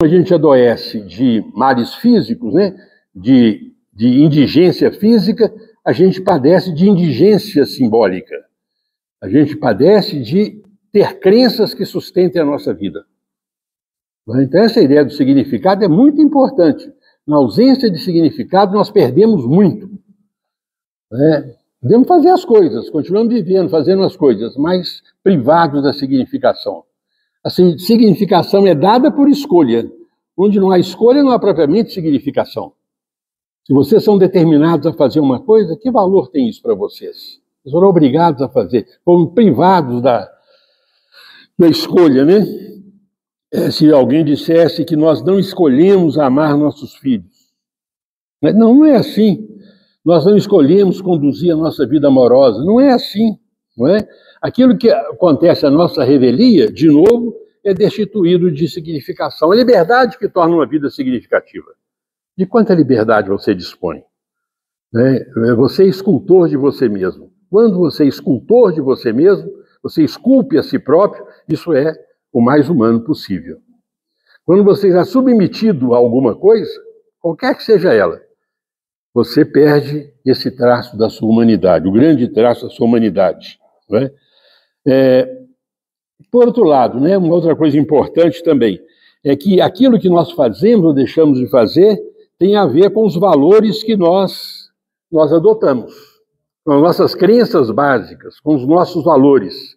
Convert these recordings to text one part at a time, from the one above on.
A gente adoece de males físicos, né? de indigência física, a gente padece de indigência simbólica. A gente padece de ter crenças que sustentem a nossa vida. Então, essa ideia do significado é muito importante. Na ausência de significado, nós perdemos muito. Podemos fazer as coisas, continuamos vivendo, fazendo as coisas, mas privados da significação. A significação é dada por escolha. Onde não há escolha, não há propriamente significação. Se vocês são determinados a fazer uma coisa, que valor tem isso para vocês? Vocês foram obrigados a fazer, foram privados da escolha, né? Se alguém dissesse que nós não escolhemos amar nossos filhos. Não é assim. Nós não escolhemos conduzir a nossa vida amorosa. Não é assim, não é? Aquilo que acontece à nossa revelia, de novo, é destituído de significação. A liberdade que torna uma vida significativa. De quanta liberdade você dispõe? Você é escultor de você mesmo. Quando você é escultor de você mesmo, você esculpe a si próprio, isso é o mais humano possível. Quando você está submetido a alguma coisa, qualquer que seja ela, você perde esse traço da sua humanidade, o grande traço da sua humanidade. Não é? Por outro lado, né, uma outra coisa importante também, é que aquilo que nós fazemos ou deixamos de fazer tem a ver com os valores que nós adotamos, com as nossas crenças básicas, com os nossos valores.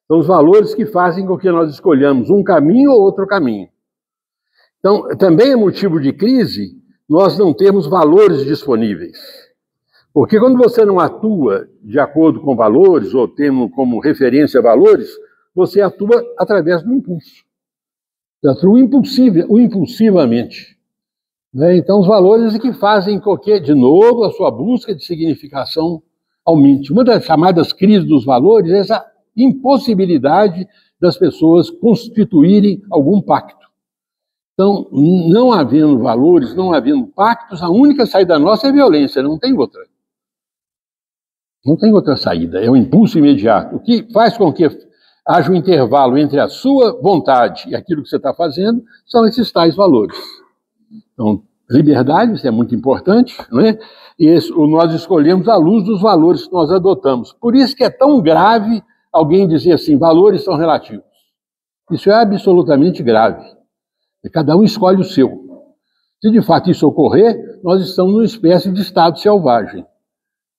São os valores que fazem com que nós escolhamos um caminho ou outro caminho. Então, também é motivo de crise nós não termos valores disponíveis. Porque quando você não atua de acordo com valores, ou tendo como referência valores, você atua através do impulso. Você atua impulsivamente. Então, os valores é que fazem com que, de novo, a sua busca de significação aumente. Uma das chamadas crises dos valores é essa impossibilidade das pessoas constituírem algum pacto. Então, não havendo valores, não havendo pactos, a única saída nossa é violência, não tem outra. Não tem outra saída, é o impulso imediato. O que faz com que haja um intervalo entre a sua vontade e aquilo que você está fazendo são esses tais valores. Então, liberdade, isso é muito importante, não é? E nós escolhemos à luz dos valores que nós adotamos. Por isso que é tão grave alguém dizer assim, valores são relativos. Isso é absolutamente grave. Cada um escolhe o seu. Se de fato isso ocorrer, nós estamos numa espécie de estado selvagem.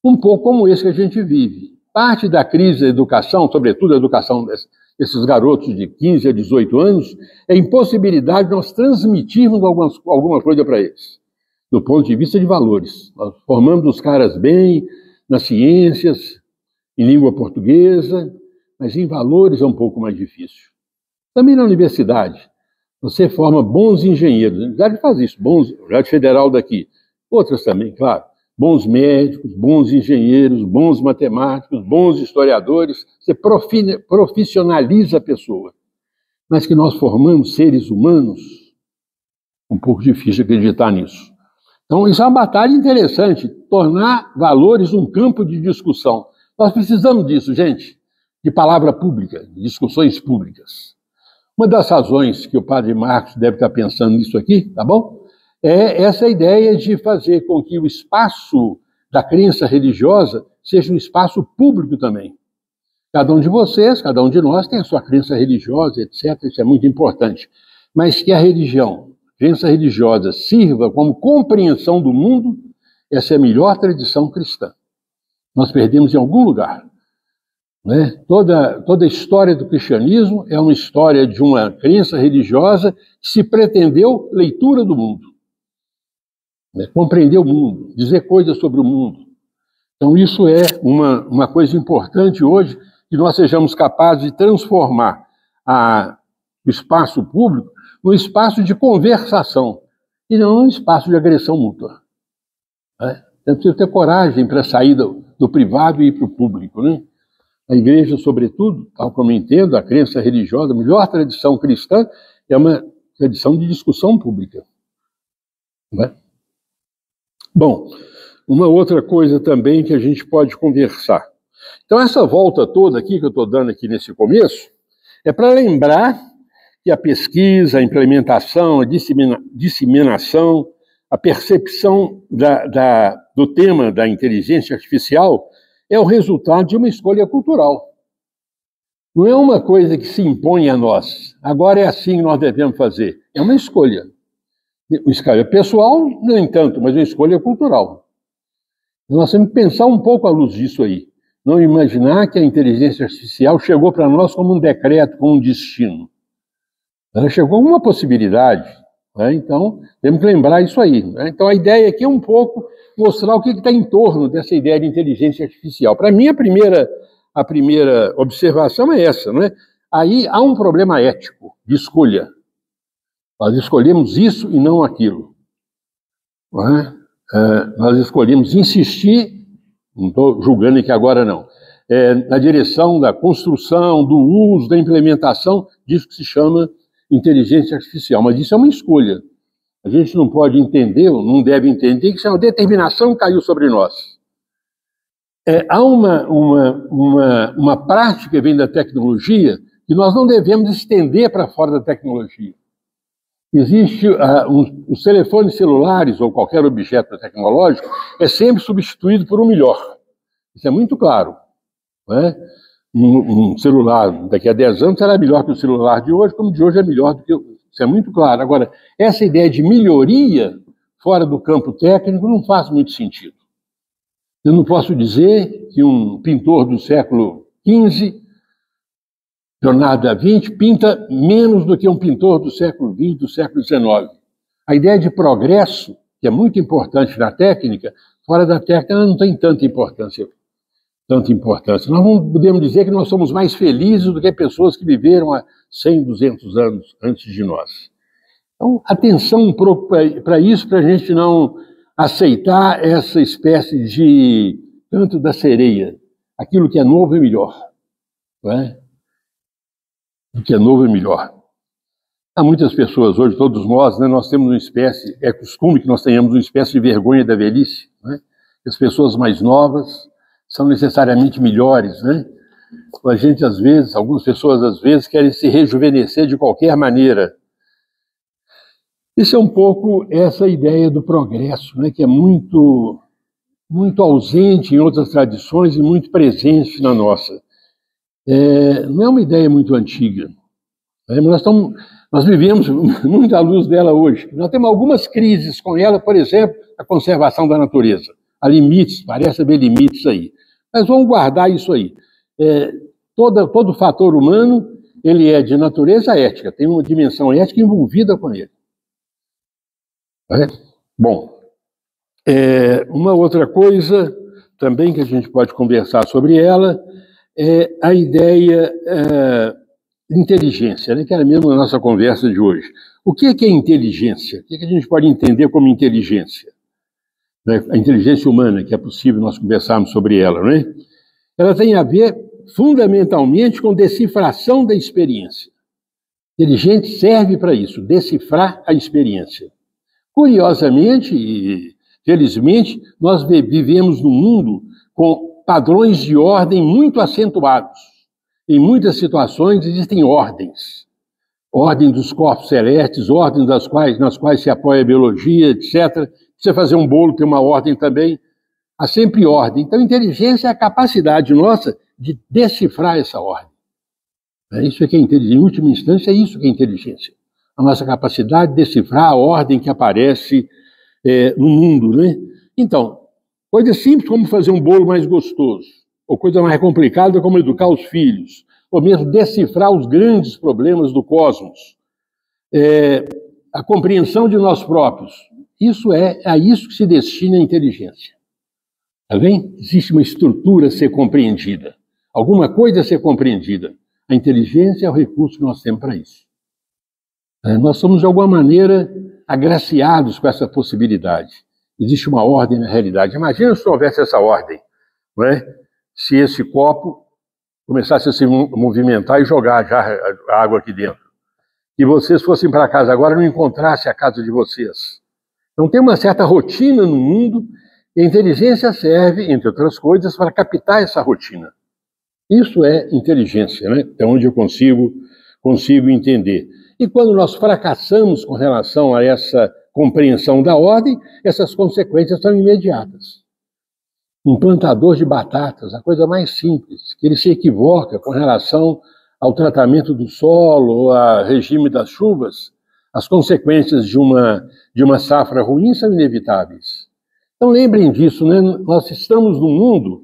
Um pouco como esse que a gente vive. Parte da crise da educação, sobretudo a educação desses garotos de 15 a 18 anos, é a impossibilidade de nós transmitirmos alguma coisa para eles, do ponto de vista de valores. Nós formamos os caras bem nas ciências, em língua portuguesa, mas em valores é um pouco mais difícil. Também na universidade, você forma bons engenheiros, a universidade faz isso, bons, a Universidade Federal daqui, outras também, claro. Bons médicos, bons engenheiros, bons matemáticos, bons historiadores, você profissionaliza a pessoa. Mas que nós formamos seres humanos, um pouco difícil acreditar nisso. Então, isso é uma batalha interessante, tornar valores um campo de discussão. Nós precisamos disso, gente, de palavra pública, de discussões públicas. Uma das razões que o padre Marcos deve estar pensando nisso aqui, tá bom? É essa ideia de fazer com que o espaço da crença religiosa seja um espaço público também. Cada um de vocês, cada um de nós tem a sua crença religiosa, etc. Isso é muito importante. Mas que a religião, a crença religiosa, sirva como compreensão do mundo, essa é a melhor tradição cristã. Nós perdemos em algum lugar. Né? Toda a história do cristianismo é uma história de uma crença religiosa que se pretendeu leitura do mundo. Compreender o mundo, dizer coisas sobre o mundo. Então isso é uma coisa importante hoje, que nós sejamos capazes de transformar o espaço público num espaço de conversação, e não num espaço de agressão mútua. É preciso ter coragem para sair do privado e ir para o público. Né? A igreja, sobretudo, tal como eu entendo, a crença religiosa, a melhor tradição cristã é uma tradição de discussão pública. Não é? Bom, uma outra coisa também que a gente pode conversar. Então, essa volta toda aqui que eu estou dando aqui nesse começo, é para lembrar que a pesquisa, a implementação, a disseminação, a percepção do tema da inteligência artificial é o resultado de uma escolha cultural. Não é uma coisa que se impõe a nós. Agora é assim que nós devemos fazer. É uma escolha. Uma escolha pessoal, nem tanto, mas uma escolha cultural. Nós temos que pensar um pouco à luz disso aí. Não imaginar que a inteligência artificial chegou para nós como um decreto, como um destino. Ela chegou como uma possibilidade. Né? Então, temos que lembrar isso aí. Né? Então, a ideia aqui é um pouco mostrar o que está em torno dessa ideia de inteligência artificial. Para mim, a primeira observação é essa. Né? Aí há um problema ético de escolha. Nós escolhemos isso e não aquilo. Não é? Nós escolhemos insistir, não estou julgando aqui agora não, na direção da construção, do uso, da implementação disso que se chama inteligência artificial. Mas isso é uma escolha. A gente não pode entender, ou não deve entender, que isso é uma determinação que caiu sobre nós. Há uma prática que vem da tecnologia que nós não devemos estender para fora da tecnologia. Existe os telefones celulares ou qualquer objeto tecnológico é sempre substituído por um melhor. Isso é muito claro. Né? Um celular daqui a 10 anos será melhor que o celular de hoje, como o de hoje é melhor do que o... Isso é muito claro. Agora, essa ideia de melhoria fora do campo técnico não faz muito sentido. Eu não posso dizer que um pintor do século XV, Leonardo da Vinci, pinta menos do que um pintor do século XX, do século XIX. A ideia de progresso, que é muito importante na técnica, fora da técnica ela não tem tanta importância. Nós não podemos dizer que nós somos mais felizes do que pessoas que viveram há 100, 200 anos antes de nós. Então, atenção para isso, para a gente não aceitar essa espécie de canto da sereia. Aquilo que é novo é melhor. Não é? O que é novo é melhor. Há muitas pessoas hoje, todos nós, né, nós temos uma espécie, é costume que nós tenhamos uma espécie de vergonha da velhice. Né? As pessoas mais novas são necessariamente melhores, né? A gente, às vezes, algumas pessoas, às vezes, querem se rejuvenescer de qualquer maneira. Isso é um pouco essa ideia do progresso, né? Que é muito ausente em outras tradições e muito presente na nossa. Não é uma ideia muito antiga. Né? Nós vivemos muito à luz dela hoje. Nós temos algumas crises com ela, por exemplo, a conservação da natureza. Há limites, parece haver limites aí. Mas vamos guardar isso aí. Todo fator humano, ele é de natureza ética, tem uma dimensão ética envolvida com ele. Bom, uma outra coisa também que a gente pode conversar sobre ela é a ideia de inteligência, né, que era mesmo a nossa conversa de hoje. O que é inteligência? O que a gente pode entender como inteligência? A inteligência humana, que é possível nós conversarmos sobre ela, né? Ela tem a ver fundamentalmente com decifração da experiência. Inteligente serve para isso, decifrar a experiência. Curiosamente e felizmente, nós vivemos num mundo com padrões de ordem muito acentuados. Em muitas situações existem ordens. Ordem dos corpos celestes, ordem nas quais se apoia a biologia, etc. Você fazer um bolo tem uma ordem também. Há sempre ordem. Então, inteligência é a capacidade nossa de decifrar essa ordem. Isso é que é inteligência. Em última instância, é isso que é inteligência. A nossa capacidade de decifrar a ordem que aparece no mundo. Né? Então, coisa simples como fazer um bolo mais gostoso, ou coisa mais complicada como educar os filhos, ou mesmo decifrar os grandes problemas do cosmos. A compreensão de nós próprios. Isso é a isso que se destina a inteligência. Tá bem? Existe uma estrutura a ser compreendida. Alguma coisa a ser compreendida. A inteligência é o recurso que nós temos para isso. Nós somos, de alguma maneira, agraciados com essa possibilidade. Existe uma ordem na realidade. Imagina se houvesse essa ordem. Não é? Se esse copo começasse a se movimentar e jogar já a água aqui dentro. E vocês fossem para casa agora e não encontrassem a casa de vocês. Então tem uma certa rotina no mundo e a inteligência serve, entre outras coisas, para captar essa rotina. Isso é inteligência, né? É onde eu consigo entender. E quando nós fracassamos com relação a essa compreensão da ordem, essas consequências são imediatas. Um plantador de batatas, a coisa mais simples, que ele se equivoca com relação ao tratamento do solo, ao regime das chuvas, as consequências de uma safra ruim são inevitáveis. Então lembrem disso, né? Nós estamos num mundo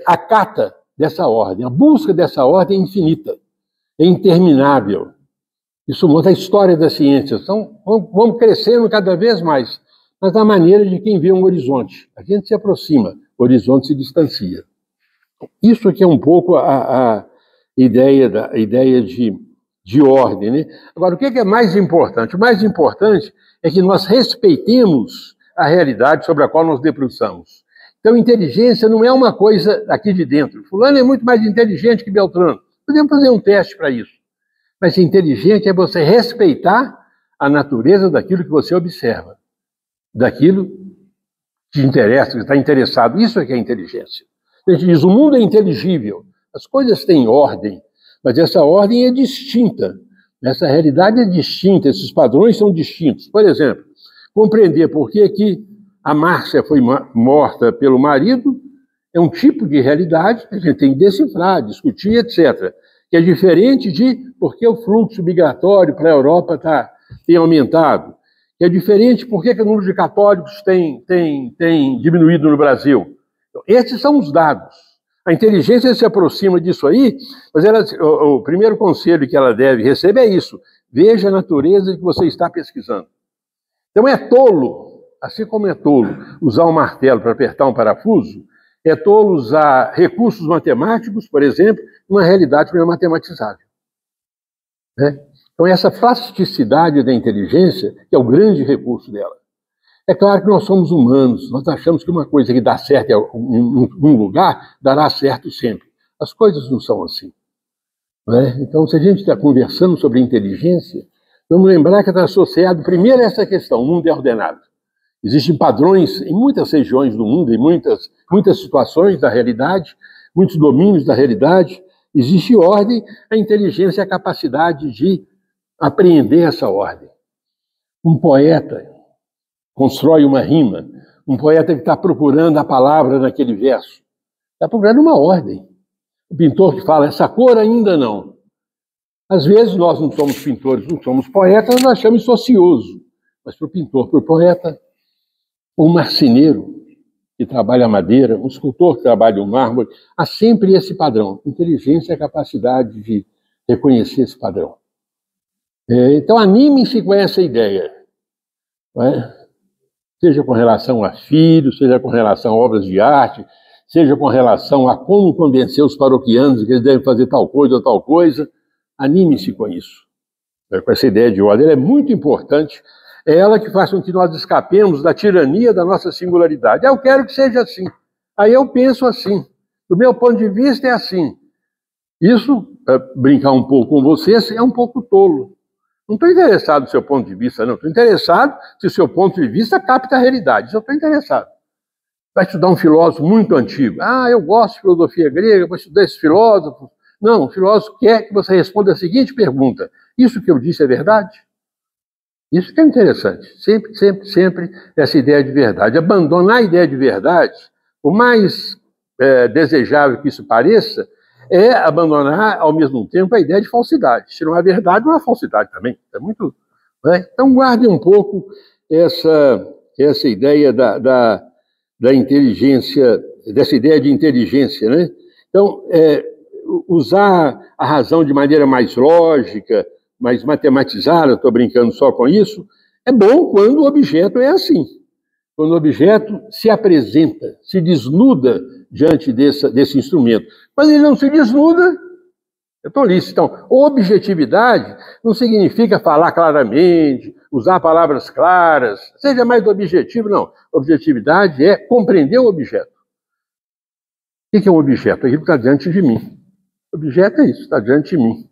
à cata dessa ordem, a busca dessa ordem é infinita, é interminável. Isso mostra a história das ciências. Então, vamos crescendo cada vez mais, mas da maneira de quem vê um horizonte. A gente se aproxima, o horizonte se distancia. Isso aqui é um pouco a ideia de ordem, né? Agora, o que é mais importante? O mais importante é que nós respeitemos a realidade sobre a qual nos debruçamos. Então, inteligência não é uma coisa aqui de dentro. Fulano é muito mais inteligente que Beltrano. Podemos fazer um teste para isso. Mas inteligente é você respeitar a natureza daquilo que você observa, daquilo que te interessa, que está interessado. Isso é que é inteligência. A gente diz, o mundo é inteligível, as coisas têm ordem, mas essa ordem é distinta, essa realidade é distinta, esses padrões são distintos. Por exemplo, compreender por que a Márcia foi morta pelo marido é um tipo de realidade que a gente tem que decifrar, discutir, etc., que é diferente de por que o fluxo migratório para a Europa tem aumentado, que é diferente por que o número de católicos tem diminuído no Brasil. Então, esses são os dados. A inteligência se aproxima disso aí, mas o primeiro conselho que ela deve receber é isso: veja a natureza que você está pesquisando. Então é tolo, assim como é tolo usar um martelo para apertar um parafuso, é tolo usar recursos matemáticos, por exemplo, numa realidade que não é matematizável. Né? Então, essa plasticidade da inteligência que é o grande recurso dela. É claro que nós somos humanos, nós achamos que uma coisa que dá certo em um lugar, dará certo sempre. As coisas não são assim. Né? Então, se a gente está conversando sobre inteligência, vamos lembrar que está associado primeiro a essa questão: o mundo é ordenado. Existem padrões em muitas regiões do mundo, em muitas situações da realidade, muitos domínios da realidade. Existe ordem, a inteligência é a capacidade de apreender essa ordem. Um poeta constrói uma rima, um poeta que está procurando a palavra naquele verso, está procurando uma ordem. O pintor que fala, essa cor ainda não. Às vezes nós não somos pintores, não somos poetas, nós achamos isso ocioso. Mas para o pintor, para o poeta, um marceneiro que trabalha a madeira, um escultor que trabalha o mármore, há sempre esse padrão. Inteligência é a capacidade de reconhecer esse padrão. Então, anime-se com essa ideia. Não é? Seja com relação a filhos, seja com relação a obras de arte, seja com relação a como convencer os paroquianos que eles devem fazer tal coisa ou tal coisa. Anime-se com isso. Com essa ideia de ordem. Ela é muito importante. É ela que faz com que nós escapemos da tirania da nossa singularidade. Eu quero que seja assim. Aí eu penso assim. Do meu ponto de vista é assim. Isso, para brincar um pouco com vocês, é um pouco tolo. Não estou interessado no seu ponto de vista, não. Estou interessado se o seu ponto de vista capta a realidade. Isso eu estou interessado. Vai estudar um filósofo muito antigo. Eu gosto de filosofia grega, vou estudar esse filósofo. Não, o filósofo quer que você responda a seguinte pergunta: isso que eu disse é verdade? Isso que é interessante. Sempre essa ideia de verdade. Abandonar a ideia de verdade, por mais desejável que isso pareça, é abandonar, ao mesmo tempo, a ideia de falsidade. Se não há verdade, não há falsidade também. É muito, né? Então, guardem um pouco essa ideia da inteligência, dessa ideia de inteligência, né? Então, usar a razão de maneira mais lógica, mais matematizada, estou brincando só com isso, é bom quando o objeto é assim. Quando o objeto se apresenta, se desnuda diante desse instrumento. Mas ele não se desnuda, é tolice. Então, objetividade não significa falar claramente, usar palavras claras, seja mais objetivo, não. Objetividade é compreender o objeto. O que é um objeto? Aquilo que está diante de mim. O objeto é isso, está diante de mim.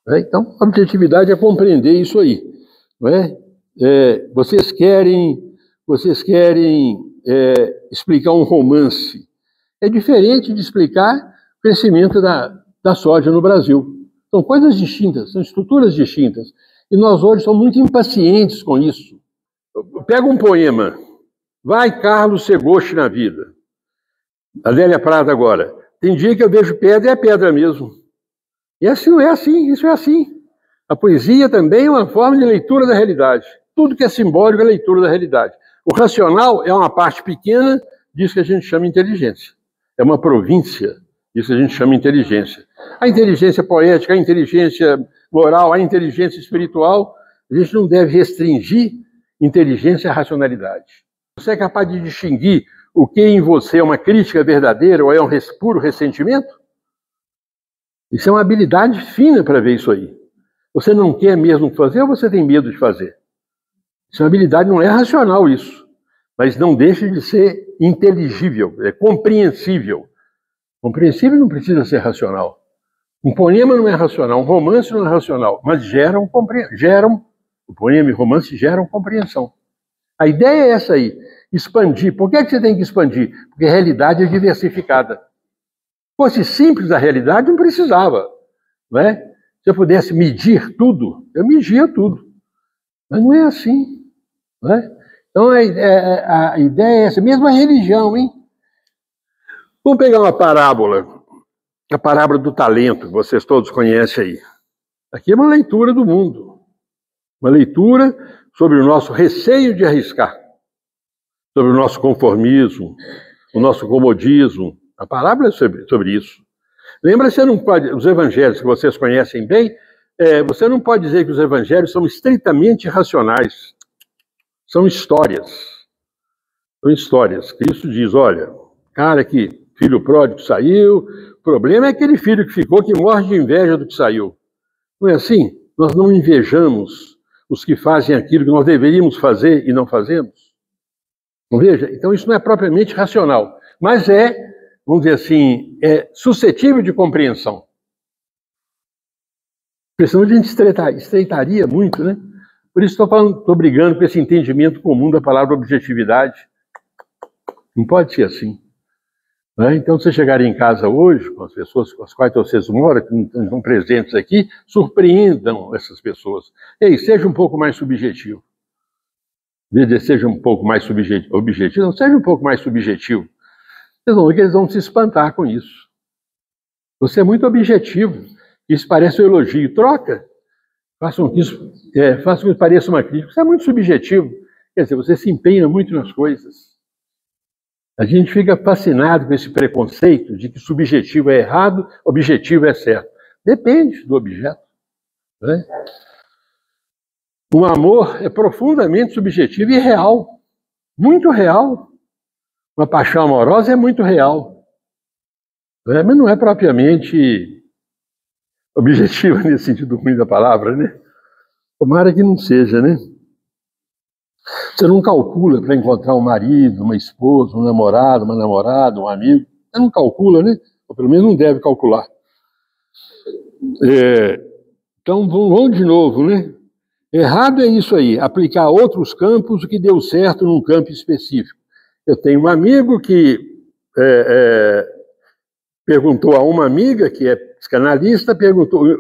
Então, a objetividade é compreender isso aí. Não é? Vocês querem explicar um romance. É diferente de explicar o crescimento da soja no Brasil. São coisas distintas, são estruturas distintas. E nós hoje somos muito impacientes com isso. Pega um poema, vai Carlos Segoste na vida. Adélia Prata agora. Tem dia que eu vejo pedra e é pedra mesmo. E assim não é assim, isso é assim. A poesia também é uma forma de leitura da realidade. Tudo que é simbólico é leitura da realidade. O racional é uma parte pequena disso que a gente chama inteligência. É uma província disso que a gente chama inteligência. A inteligência poética, a inteligência moral, a inteligência espiritual, a gente não deve restringir inteligência à racionalidade. Você é capaz de distinguir o que em você é uma crítica verdadeira ou é um puro ressentimento? Isso é uma habilidade fina para ver isso aí. Você não quer mesmo fazer ou você tem medo de fazer? Isso é uma habilidade, não é racional isso, mas não deixa de ser inteligível, é compreensível. Compreensível não precisa ser racional. Um poema não é racional, um romance não é racional, mas geram, o poema e o romance geram compreensão. A ideia é essa aí, expandir. Por que você tem que expandir? Porque a realidade é diversificada. Se fosse simples a realidade, não precisava. Não é? Se eu pudesse medir tudo, eu media tudo. Mas não é assim. Não é? Então a ideia é essa, mesmo a religião, hein? Vamos pegar uma parábola, a parábola do talento, que vocês todos conhecem aí. Aqui é uma leitura do mundo. Uma leitura sobre o nosso receio de arriscar, sobre o nosso conformismo, o nosso comodismo. A parábola é sobre isso. Lembra, você não pode, os evangelhos que vocês conhecem bem, você não pode dizer que os evangelhos são estritamente racionais. São histórias. São histórias. Cristo diz, olha, cara que filho pródigo saiu, o problema é aquele filho que ficou que morre de inveja do que saiu. Não é assim? Nós não invejamos os que fazem aquilo que nós deveríamos fazer e não fazemos. Não veja? Então isso não é propriamente racional, mas vamos dizer assim, é suscetível de compreensão. Porque senão a gente estreitaria muito, né? Por isso estou brigando com esse entendimento comum da palavra objetividade. Não pode ser assim. Né? Então, se você chegar em casa hoje, com as pessoas com as quais vocês moram, que não estão presentes aqui, surpreendam essas pessoas. Ei, seja um pouco mais subjetivo. Em vez de seja um pouco mais objetivo, não, seja um pouco mais subjetivo. Vocês vão ver que eles vão se espantar com isso. Você é muito objetivo. Isso parece um elogio. Troca. Façam que isso pareça uma crítica. Isso é muito subjetivo. Quer dizer, você se empenha muito nas coisas. A gente fica fascinado com esse preconceito de que subjetivo é errado, objetivo é certo. Depende do objeto. Né? O amor é profundamente subjetivo e real. Muito real. Uma paixão amorosa é muito real. Né? Mas não é propriamente objetiva nesse sentido ruim da palavra, né? Tomara que não seja, né? Você não calcula para encontrar um marido, uma esposa, um namorado, uma namorada, um amigo. Você não calcula, né? Ou pelo menos não deve calcular. Então, vamos de novo, né? Errado é isso aí, aplicar a outros campos o que deu certo num campo específico. Eu tenho um amigo que perguntou a uma amiga, que é psicanalista,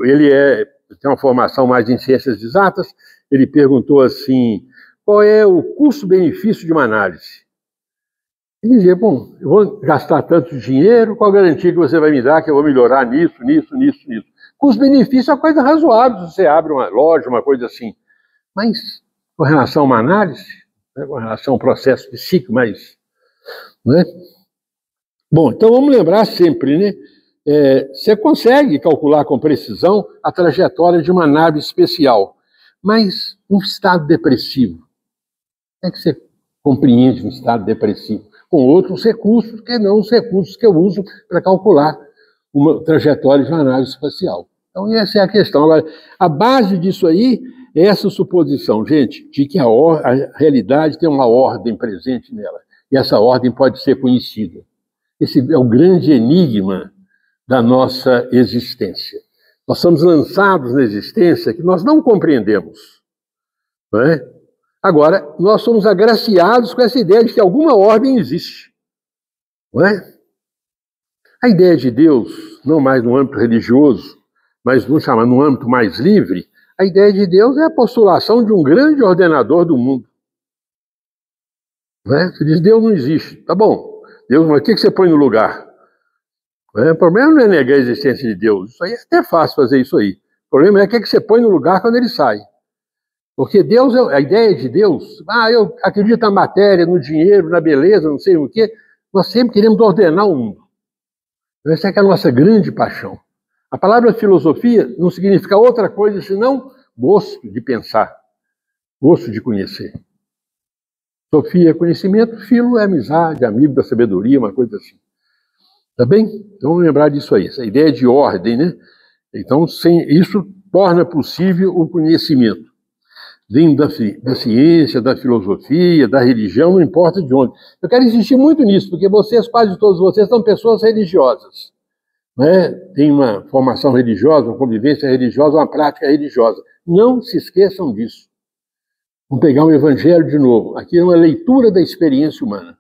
ele tem uma formação mais em ciências exatas, ele perguntou assim, qual é o custo-benefício de uma análise? Ele dizia, bom, eu vou gastar tanto dinheiro, qual a garantia que você vai me dar que eu vou melhorar nisso? Custo-benefício é uma coisa razoável, se você abre uma loja, uma coisa assim. Mas, com relação a uma análise, né, com relação ao processo de ciclo, mas... Né? Bom, então vamos lembrar sempre, né? Você consegue calcular com precisão a trajetória de uma nave espacial, mas um estado depressivo, como é que você compreende um estado depressivo? Com outros recursos que não os recursos que eu uso para calcular uma trajetória de uma nave espacial. Então essa é a questão. Agora, a base disso aí é essa suposição, gente, de que a realidade tem uma ordem presente nela, e essa ordem pode ser conhecida. Esse é o grande enigma da nossa existência. Nós somos lançados na existência que nós não compreendemos. Não é? Agora, nós somos agraciados com essa ideia de que alguma ordem existe. Não é? A ideia de Deus, não mais no âmbito religioso, mas vamos chamar num âmbito mais livre, a ideia de Deus é a postulação de um grande ordenador do mundo. Né? Você diz, Deus não existe. Tá bom, Deus, mas o que você põe no lugar? O problema não é negar a existência de Deus. Isso aí é até fácil fazer isso aí. O problema é o que você põe no lugar quando ele sai. Porque Deus, a ideia de Deus, eu acredito na matéria, no dinheiro, na beleza, não sei o quê. Nós sempre queremos ordenar o mundo. Essa é a nossa grande paixão. A palavra filosofia não significa outra coisa senão gosto de pensar, gosto de conhecer. Sofia é conhecimento, filo é amizade, amigo da sabedoria, uma coisa assim. Tá bem? Então vamos lembrar disso aí, essa ideia de ordem, né? Então, isso torna possível o conhecimento. Dentro da ciência, da filosofia, da religião, não importa de onde. Eu quero insistir muito nisso, porque vocês, quase todos vocês, são pessoas religiosas. Né? Tem uma formação religiosa, uma convivência religiosa, uma prática religiosa. Não se esqueçam disso. Vamos pegar o Evangelho de novo. Aqui é uma leitura da experiência humana.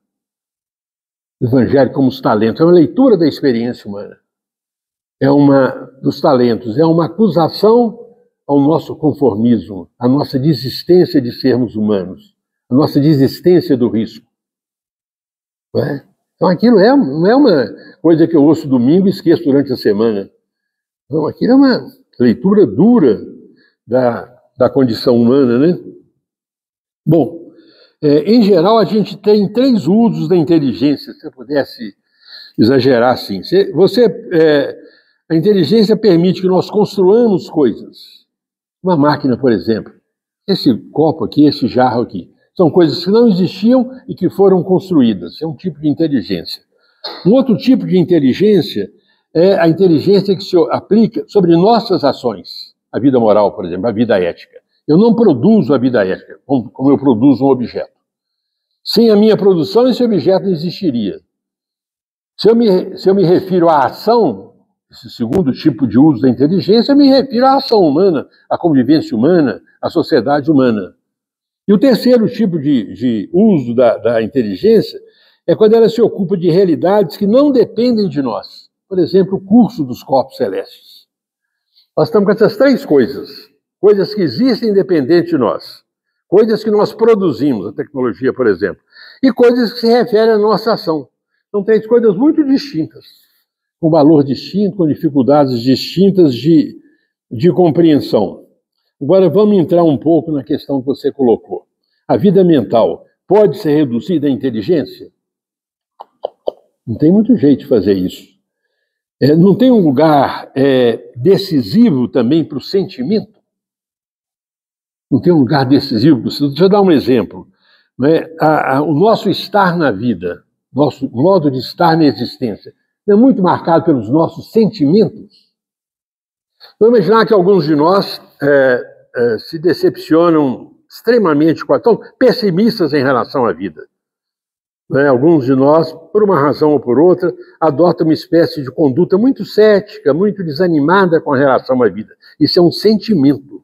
O Evangelho como os talentos. É uma leitura da experiência humana. Dos talentos. É uma acusação ao nosso conformismo, à nossa desistência de sermos humanos, à nossa desistência do risco. Não é? Então aquilo não é uma coisa que eu ouço domingo e esqueço durante a semana. Não, aquilo é uma leitura dura da condição humana, né? Bom, em geral a gente tem 3 usos da inteligência, se eu pudesse exagerar assim. A inteligência permite que nós construamos coisas. Uma máquina, por exemplo. Esse copo aqui, esse jarro aqui. São coisas que não existiam e que foram construídas. É um tipo de inteligência. Um outro tipo de inteligência é a inteligência que se aplica sobre nossas ações. A vida moral, por exemplo, a vida ética. Eu não produzo a vida ética como eu produzo um objeto. Sem a minha produção, esse objeto não existiria. Se eu me refiro à ação, esse segundo tipo de uso da inteligência, eu me refiro à ação humana, à convivência humana, à sociedade humana. E o terceiro tipo de uso da inteligência é quando ela se ocupa de realidades que não dependem de nós. Por exemplo, o curso dos corpos celestes. Nós estamos com essas 3 coisas. Coisas que existem independente de nós. Coisas que nós produzimos, a tecnologia, por exemplo. E coisas que se referem à nossa ação. São 3 coisas muito distintas. Com valor distinto, com dificuldades distintas de compreensão. Agora vamos entrar um pouco na questão que você colocou. A vida mental pode ser reduzida à inteligência? Não tem muito jeito de fazer isso. Não tem um lugar decisivo também para o sentimento? Não tem um lugar decisivo para o sentimento? Deixa eu dar um exemplo. Né? O nosso estar na vida, nosso modo de estar na existência, é muito marcado pelos nossos sentimentos. Vamos imaginar que alguns de nós se decepcionam extremamente, estão pessimistas em relação à vida. Né? Alguns de nós, por uma razão ou por outra, adotam uma espécie de conduta muito cética, muito desanimada com relação à vida. Isso é um sentimento.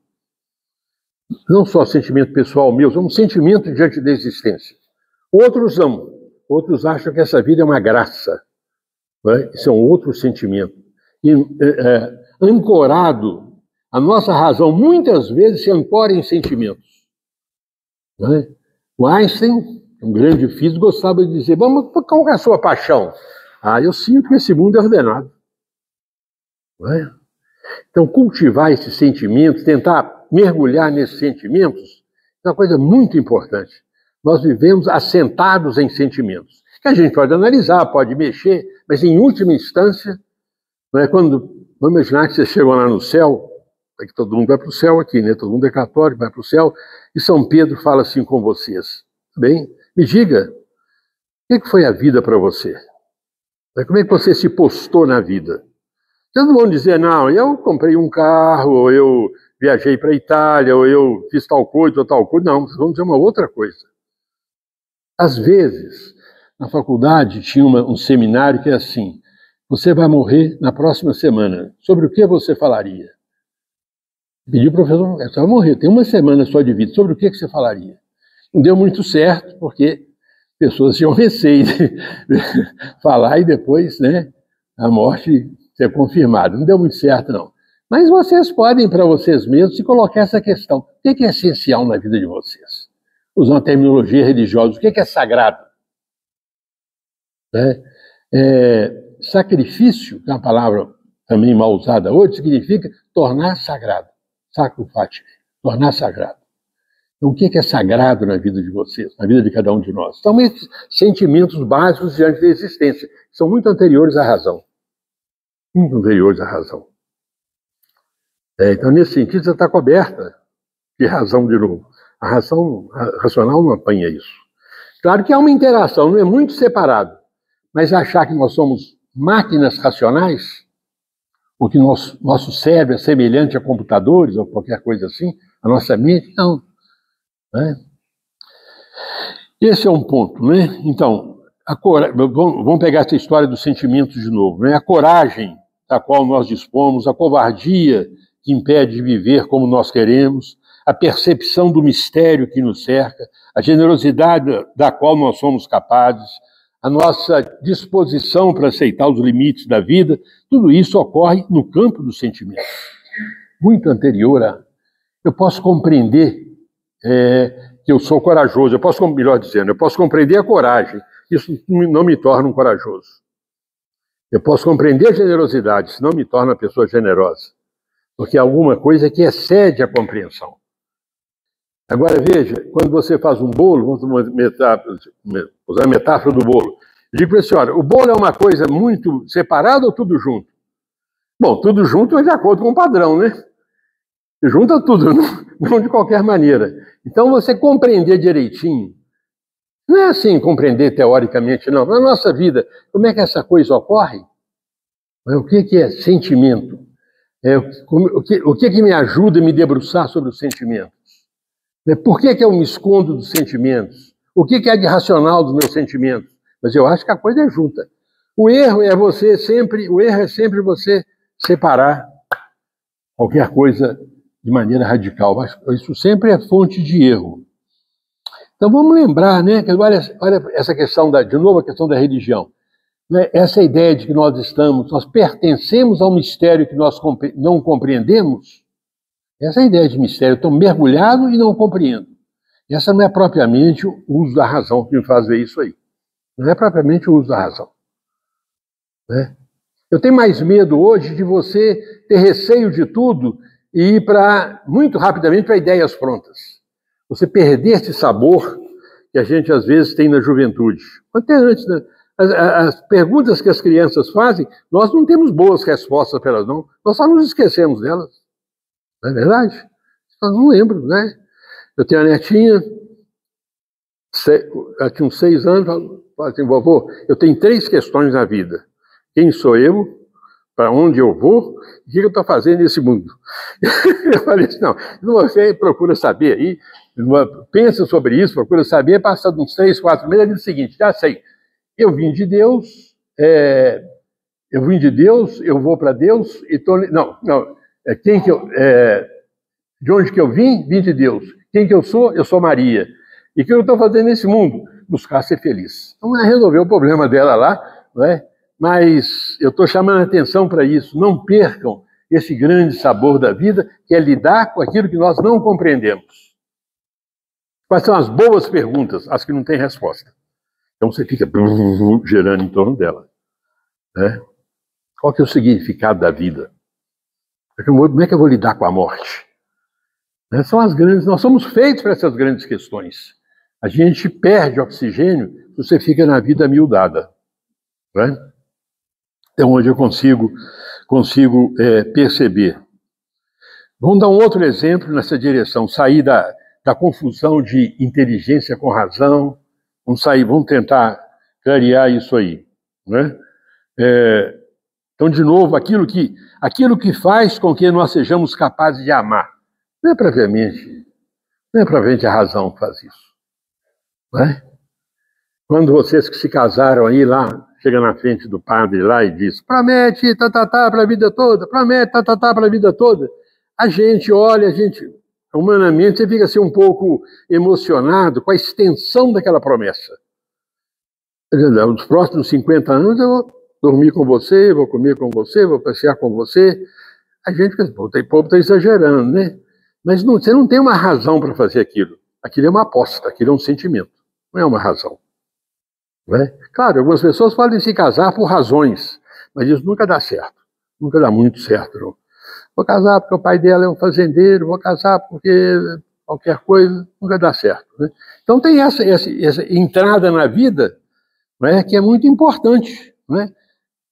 Não só sentimento pessoal meu, é um sentimento diante da existência. Outros não. Outros acham que essa vida é uma graça. Né? Isso é um outro sentimento. E, ancorado, a nossa razão muitas vezes se ancora em sentimentos. Né? O Einstein, um grande físico, gostava de dizer, mas qual é a sua paixão? Eu sinto que esse mundo é ordenado. Não é? Então, cultivar esses sentimentos, tentar mergulhar nesses sentimentos, é uma coisa muito importante. Nós vivemos assentados em sentimentos, que a gente pode analisar, pode mexer, mas em última instância, não é? Vamos imaginar que você chegou lá no céu, é que todo mundo vai para o céu aqui, né? Todo mundo é católico, vai para o céu, e São Pedro fala assim com vocês. Bem, me diga, o que foi a vida para você? Como é que você se postou na vida? Vocês não vão dizer, não, eu comprei um carro, ou eu viajei para a Itália, ou eu fiz tal coisa ou tal coisa. Não, vocês vão dizer uma outra coisa. Às vezes, na faculdade tinha um seminário que é assim, você vai morrer na próxima semana. Sobre o que você falaria? Pedi ao professor, você vai morrer, tem uma semana só de vida, sobre o que você falaria? Não deu muito certo, porque pessoas tinham receio de falar e depois, né, a morte ser confirmada. Não deu muito certo, não. Mas vocês podem, para vocês mesmos, se colocar essa questão. O que é essencial na vida de vocês? Usando a terminologia religiosa, o que é sagrado? Né? Sacrifício, que é uma palavra também mal usada hoje, significa tornar sagrado. Sacro-fati, tornar sagrado. Então, o que é sagrado na vida de vocês, na vida de cada um de nós? São esses sentimentos básicos diante da existência, que são muito anteriores à razão. Muito anteriores à razão. Então, nesse sentido, você está coberta de razão de novo. A razão racional não apanha isso. Claro que há uma interação, não é muito separado. Mas achar que nós somos máquinas racionais, ou que nosso cérebro é semelhante a computadores, ou qualquer coisa assim, a nossa mente, não. Né? Esse é um ponto, né? Então, vamos pegar essa história dos sentimentos de novo, né? A coragem da qual nós dispomos, a covardia que impede de viver como nós queremos, a percepção do mistério que nos cerca, a generosidade da qual nós somos capazes, a nossa disposição para aceitar os limites da vida, tudo isso ocorre no campo dos sentimentos. Muito anterior a... Eu posso compreender que eu sou corajoso, melhor dizendo, eu posso compreender a coragem, isso não me torna um corajoso. Eu posso compreender a generosidade, isso não me torna uma pessoa generosa, porque é alguma coisa que excede a compreensão. Agora veja, quando você faz um bolo, vamos usar a metáfora do bolo, eu digo para a senhora, o bolo é uma coisa muito separada ou tudo junto? Bom, tudo junto é de acordo com o padrão, né? Você junta tudo, não de qualquer maneira. Então você compreender direitinho, não é assim compreender teoricamente, não. Na nossa vida, como é que essa coisa ocorre? O que é sentimento? O que me ajuda a me debruçar sobre os sentimentos? Por que eu me escondo dos sentimentos? O que é de racional dos meus sentimentos? Mas eu acho que a coisa é junta. O erro é sempre você separar qualquer coisa de maneira radical. Mas isso sempre é fonte de erro. Então vamos lembrar, né? Olha essa questão de novo a questão da religião. Né? Essa ideia de que nós pertencemos ao mistério que nós não compreendemos. Essa é a ideia de mistério. Eu estou mergulhado e não compreendo. Essa não é propriamente o uso da razão que me faz ver isso aí. Não é propriamente o uso da razão. Né? Eu tenho mais medo hoje de você ter receio de tudo e ir muito rapidamente para ideias prontas. Você perder esse sabor que a gente às vezes tem na juventude. Até antes, né? As perguntas que as crianças fazem, nós não temos boas respostas para elas, não. Nós só nos esquecemos delas. Não é verdade? Eu não lembro, né? Eu tenho a netinha, ela tinha uns 6 anos, fala assim, vovô, eu tenho 3 questões na vida. Quem sou eu? Para onde eu vou? O que eu estou fazendo nesse mundo? Eu falei assim, não, você procura saber aí, pensa sobre isso, procura saber, passando uns 3, 4 meses, ela diz o seguinte, já sei, eu vim de Deus, eu vou para Deus e estou... Não, de onde que eu vim? Vim de Deus. Quem que eu sou? Eu sou Maria. E o que eu estou fazendo nesse mundo? Buscar ser feliz. Não é resolver o problema dela lá, não é? Mas eu estou chamando a atenção para isso. Não percam esse grande sabor da vida, que é lidar com aquilo que nós não compreendemos. Quais são as boas perguntas? As que não têm resposta. Então você fica gerando em torno dela. Né? Qual que é o significado da vida? Como é que eu vou lidar com a morte? São as grandes, nós somos feitos para essas grandes questões. A gente perde oxigênio se você fica na vida amildada. Né? Então, hoje eu consigo perceber. Vamos dar um outro exemplo nessa direção, sair da confusão de inteligência com razão, vamos tentar clarear isso aí. Né? Então, de novo, aquilo que faz com que nós sejamos capazes de amar. Não é propriamente a razão que faz isso. Não é? Quando vocês que se casaram aí lá, chega na frente do padre lá e diz, promete, para a vida toda, promete, para a vida toda. A gente olha, humanamente, você fica assim um pouco emocionado com a extensão daquela promessa. Nos próximos 50 anos eu vou dormir com você, vou comer com você, vou passear com você. a gente pensa, pô, o povo está exagerando, né? Mas não, você não tem uma razão para fazer aquilo. Aquilo é uma aposta, aquilo é um sentimento, não é uma razão. Não é? Claro, algumas pessoas podem se casar por razões, mas isso nunca dá certo, nunca dá muito certo, não. Vou casar porque o pai dela é um fazendeiro, vou casar porque qualquer coisa, nunca dá certo. Né? Então tem essa entrada na vida, não é, que é muito importante. Não é?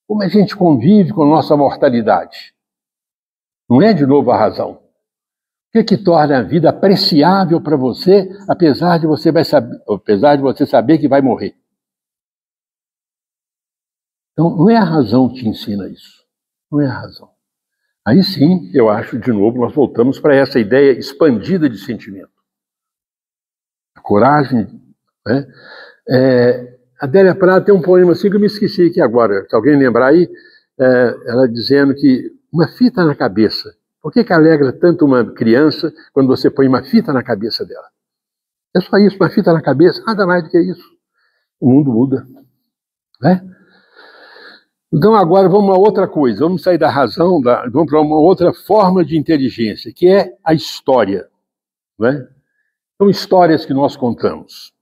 Como a gente convive com a nossa mortalidade. Não é, de novo, a razão. O que torna a vida apreciável para você, apesar de você saber que vai morrer? Então, não é a razão que te ensina isso. Não é a razão. Aí sim, eu acho, de novo, nós voltamos para essa ideia expandida de sentimento. A coragem. Né? Adélia Prado tem um poema assim que eu me esqueci aqui agora. Se alguém lembrar aí, ela dizendo que uma fita na cabeça. Por que alegra tanto uma criança quando você põe uma fita na cabeça dela? É só isso, uma fita na cabeça, nada mais do que isso. O mundo muda. Né? Então agora vamos a outra coisa, vamos sair da razão, vamos para uma outra forma de inteligência, que é a história. Né? São histórias que nós contamos.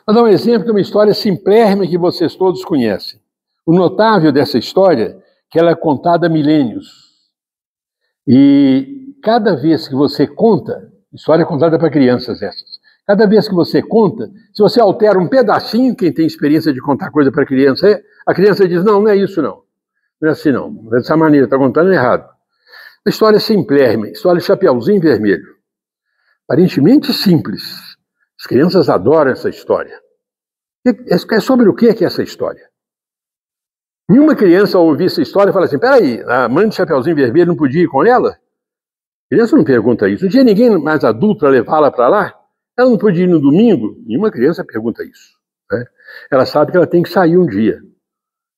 Vou dar um exemplo de uma história simplérrima que vocês todos conhecem. O notável dessa história é que ela é contada há milênios. E cada vez que você conta, história contada para crianças essas, cada vez que você conta, se você altera um pedacinho, quem tem experiência de contar coisa para criança, a criança diz, não é isso não. Não é assim não, é dessa maneira, está contando errado. A história é simplérrima, história de Chapeuzinho Vermelho. Aparentemente simples. As crianças adoram essa história. É sobre o que é essa história? Nenhuma criança ao ouvir essa história fala assim, peraí, a mãe de Chapeuzinho Vermelho não podia ir com ela? A criança não pergunta isso. Não tinha ninguém mais adulto para levá-la para lá? Ela não podia ir no domingo? Nenhuma criança pergunta isso. Né? Ela sabe que ela tem que sair um dia.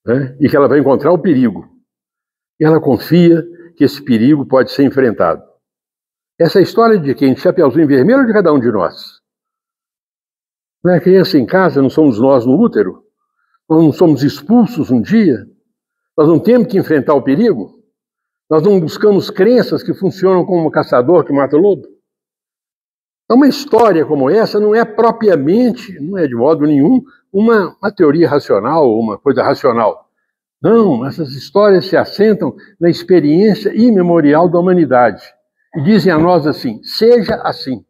Né? E que ela vai encontrar o perigo. E ela confia que esse perigo pode ser enfrentado. Essa é a história de quem? De Chapeuzinho Vermelho ou de cada um de nós? Não é a criança em casa, não somos nós no útero? Nós não somos expulsos um dia? Nós não temos que enfrentar o perigo? Nós não buscamos crenças que funcionam como um caçador que mata o lobo? Então, uma história como essa não é propriamente, não é de modo nenhum, uma teoria racional, uma coisa racional. Não, essas histórias se assentam na experiência imemorial da humanidade. E dizem a nós assim, seja assim.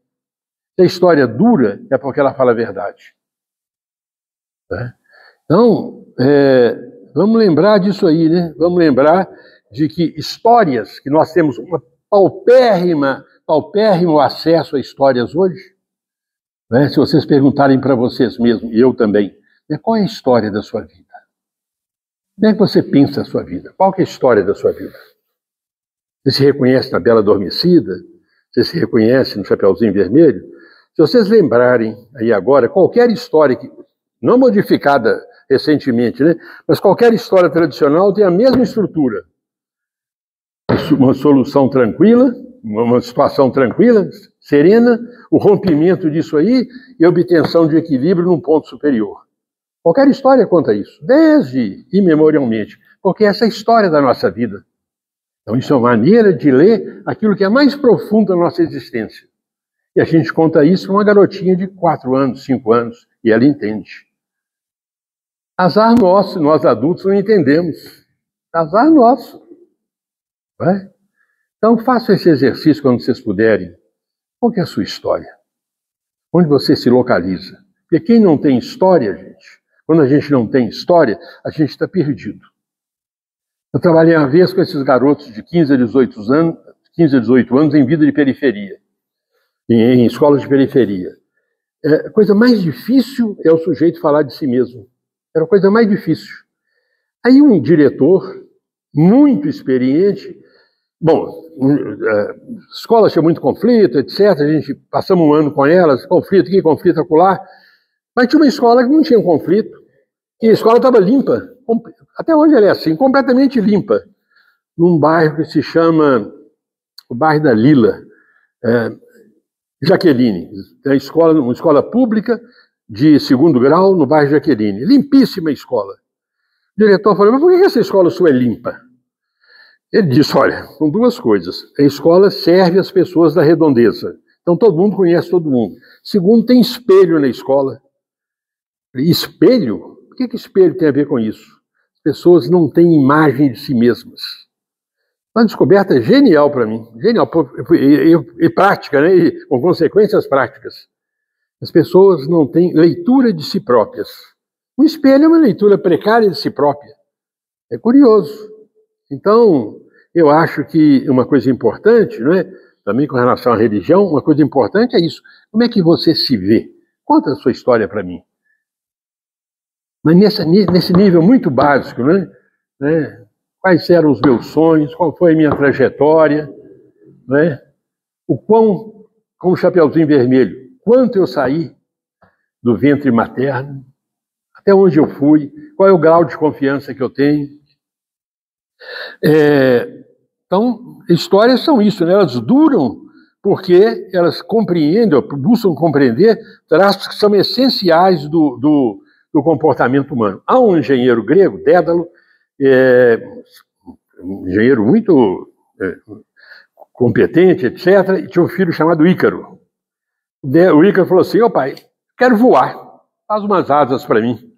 Se a história dura, é porque ela fala a verdade. Né? Então, vamos lembrar disso aí, né? Vamos lembrar de que histórias, que nós temos uma paupérrimo acesso a histórias hoje, né? Se vocês perguntarem para vocês mesmos, e eu também, né? Qual é a história da sua vida? Como é que você pensa a sua vida? Qual que é a história da sua vida? Você se reconhece na Bela Adormecida? Você se reconhece no Chapeuzinho Vermelho? Se vocês lembrarem aí agora, qualquer história, não modificada recentemente, né? Mas qualquer história tradicional tem a mesma estrutura. Uma solução tranquila, uma situação tranquila, serena, o rompimento disso aí e a obtenção de equilíbrio num ponto superior. Qualquer história conta isso, desde imemorialmente, porque essa é a história da nossa vida. Então isso é uma maneira de ler aquilo que é mais profundo da nossa existência. E a gente conta isso para uma garotinha de 4 anos, 5 anos, e ela entende. Azar nosso, nós adultos não entendemos. Azar nosso. Não é? Então façam esse exercício quando vocês puderem. Qual que é a sua história? Onde você se localiza? Porque quem não tem história, gente, quando a gente não tem história, a gente está perdido. Eu trabalhei uma vez com esses garotos de 15 a 18 anos em vida de periferia. Em escolas de periferia. A coisa mais difícil é o sujeito falar de si mesmo. Era a coisa mais difícil. Aí um diretor, muito experiente, a escola tinha muito conflito, etc. A gente passamos um ano com elas, conflito aqui, conflito acolá. Mas tinha uma escola que não tinha conflito. E a escola estava limpa. Até hoje ela é assim, completamente limpa. Num bairro que se chama o bairro da Lila. Jaqueline, uma escola pública de 2º grau no bairro Jaqueline. Limpíssima escola. O diretor falou, mas por que essa escola sua é limpa? Ele disse, olha, são duas coisas. A escola serve as pessoas da redondeza. Então todo mundo conhece todo mundo. Segundo, tem espelho na escola. Espelho? O que espelho tem a ver com isso? As pessoas não têm imagem de si mesmas. Uma descoberta genial para mim. Genial. E prática, né? E com consequências práticas. As pessoas não têm leitura de si próprias. Um espelho é uma leitura precária de si própria. É curioso. Então, eu acho que uma coisa importante, né, também com relação à religião, uma coisa importante é isso. Como é que você se vê? Conta a sua história para mim. Mas nesse nível muito básico, né? Quais eram os meus sonhos? Qual foi a minha trajetória? Né? O quão, com o Chapeuzinho Vermelho, quanto eu saí do ventre materno, até onde eu fui, qual é o grau de confiança que eu tenho. Então, histórias são isso, né? Elas duram porque elas compreendem, buscam compreender traços que são essenciais do comportamento humano. Há um engenheiro grego, Dédalo, um engenheiro muito competente, etc., e tinha um filho chamado Ícaro. O Ícaro falou assim, pai, quero voar, faz umas asas para mim.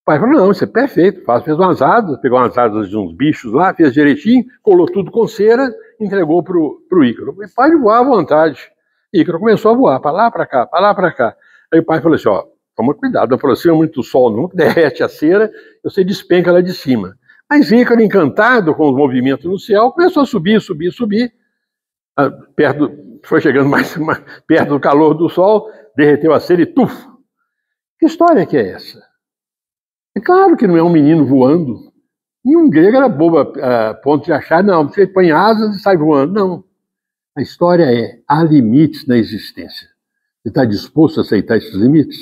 O pai falou, não, isso é perfeito, fez umas asas, pegou umas asas de uns bichos lá, fez direitinho, colou tudo com cera, entregou pro Ícaro. E pode voar à vontade. Ícaro começou a voar, para lá, para cá, para lá, para cá. Aí o pai falou assim, toma cuidado, não aproxima muito do sol, não derrete a cera, você despenca lá de cima. Mas Ícaro, encantado com os movimentos no céu, começou a subir, foi chegando mais perto do calor do sol, derreteu a cera e tuf! Que história que é essa? É claro que não é um menino voando. Nenhum grego era bobo a ponto de achar, não, você põe asas e sai voando. Não. A história é, há limites na existência. Você está disposto a aceitar esses limites?